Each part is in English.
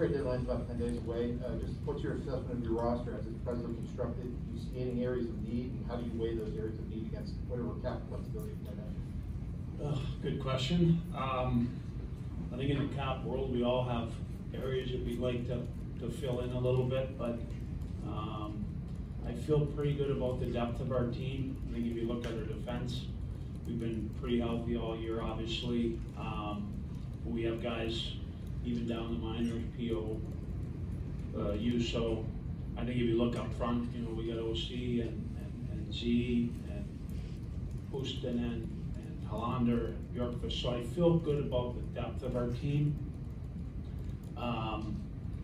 trade deadline's about 10 days away. Just what's your assessment of your roster as it's presently constructed? Do you see any areas of need, and how do you weigh those areas of need against whatever cap flexibility you might have? Good question. I think in the cap world, we all have areas that we'd like to fill in a little bit, but I feel pretty good about the depth of our team. I think if you look at our defense, we've been pretty healthy all year, obviously. We have guys even down the minors, PO, so I think if you look up front, you know, we got OC and Z and Houston and Hollander and Bjorkvist, so I feel good about the depth of our team.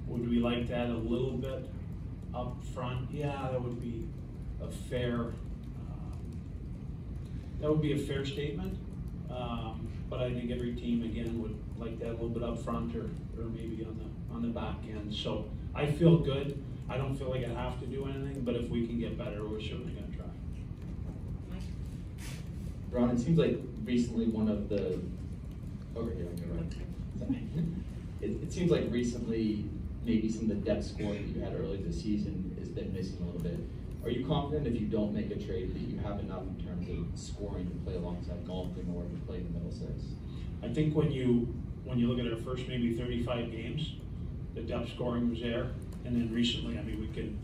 Would we like that a little bit up front? Yeah, that would be a fair statement. But I think every team again would like that a little bit up front or maybe on the back end. So I feel good. I don't feel like I have to do anything, but if we can get better, we're certainly going to try. Ron, it seems like recently one of the over here on your right. It seems like recently maybe some of the depth scoring that you had early this season has been missing a little bit. Are you confident if you don't make a trade that you have enough in terms of scoring to play alongside Galton or to play in the middle six? I think when you look at our first maybe 35 games, the depth scoring was there, and then recently, I mean, we can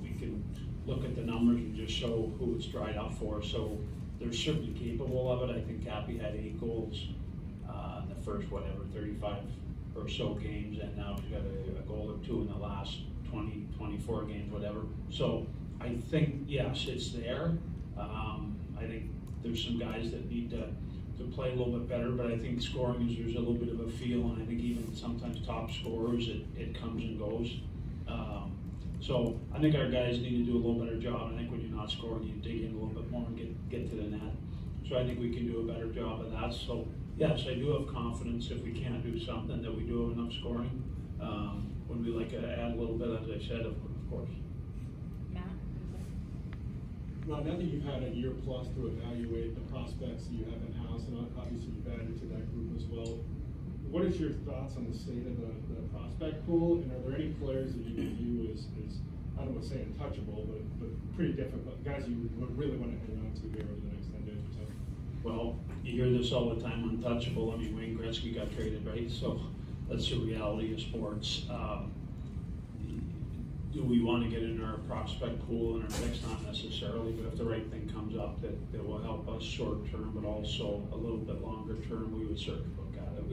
look at the numbers and just show who it's dried up for. So they're certainly capable of it. I think Cappy had 8 goals in the first 35 or so games, and now he's got a goal or 2 in the last 20, 24 games, whatever. So I think, yes, it's there. I think there's some guys that need to play a little bit better, but I think scoring is there's a little bit of a feel, and I think even sometimes top scorers, it comes and goes. So I think our guys need to do a little better job. I think when you're not scoring, you dig in a little bit more and get to the net. So I think we can do a better job of that. So yes, I do have confidence if we can't do something that we do have enough scoring. Would we like to add a little bit, as I said, of course. Matt? Well, now that you've had a year plus to evaluate the prospects that you have in-house, and obviously you've added to that group as well, what is your thoughts on the state of the prospect pool, and are there any players that you would view as I don't want to say untouchable, but pretty difficult, guys you would really want to hang on to here over the next 10 days or so? Well, you hear this all the time, untouchable. I mean, Wayne Gretzky got traded, right? So that's the reality of sports. Do we want to get into our prospect pool and our mix? Not necessarily, but if the right thing comes up that will help us short term, but also a little bit longer term, we would certainly look at it.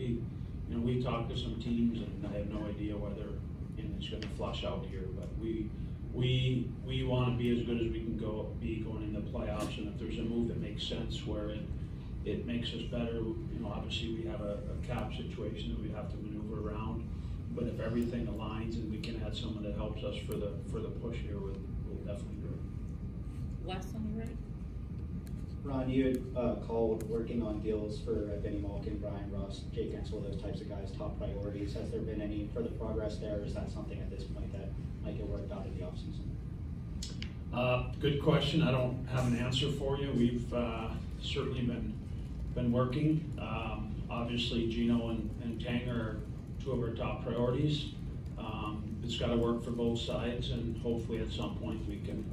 We talked to some teams, and I have no idea whether it's going to flush out here, but we want to be as good as we can be going into playoffs, and if there's a move that makes sense where it makes us better, obviously we have a cap situation that we have to maneuver around. But if everything aligns and we can add someone that helps us for the push here, we'll definitely do it. Wes on the right. Ron, you had called working on deals for Vinny Malkin, Brian Rust, Jake Ensel, those types of guys, top priorities. Has there been any further progress there, or is that something at this point that might get worked out in the offseason? Good question. I don't have an answer for you. We've certainly been working. Obviously, Gino and Tang are 2 of our top priorities. It's got to work for both sides, and hopefully at some point we can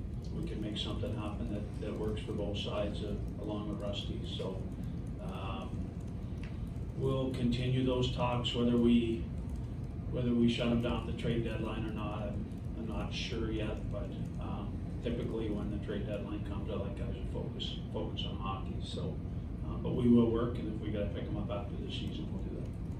make something happen that works for both sides along with Rusty. So we'll continue those talks. Whether we shut them down at the trade deadline or not, I'm not sure yet. But typically when the trade deadline comes, I like guys to focus on hockey. So, but we will work, and if we got to pick them up after the season, we'll do that.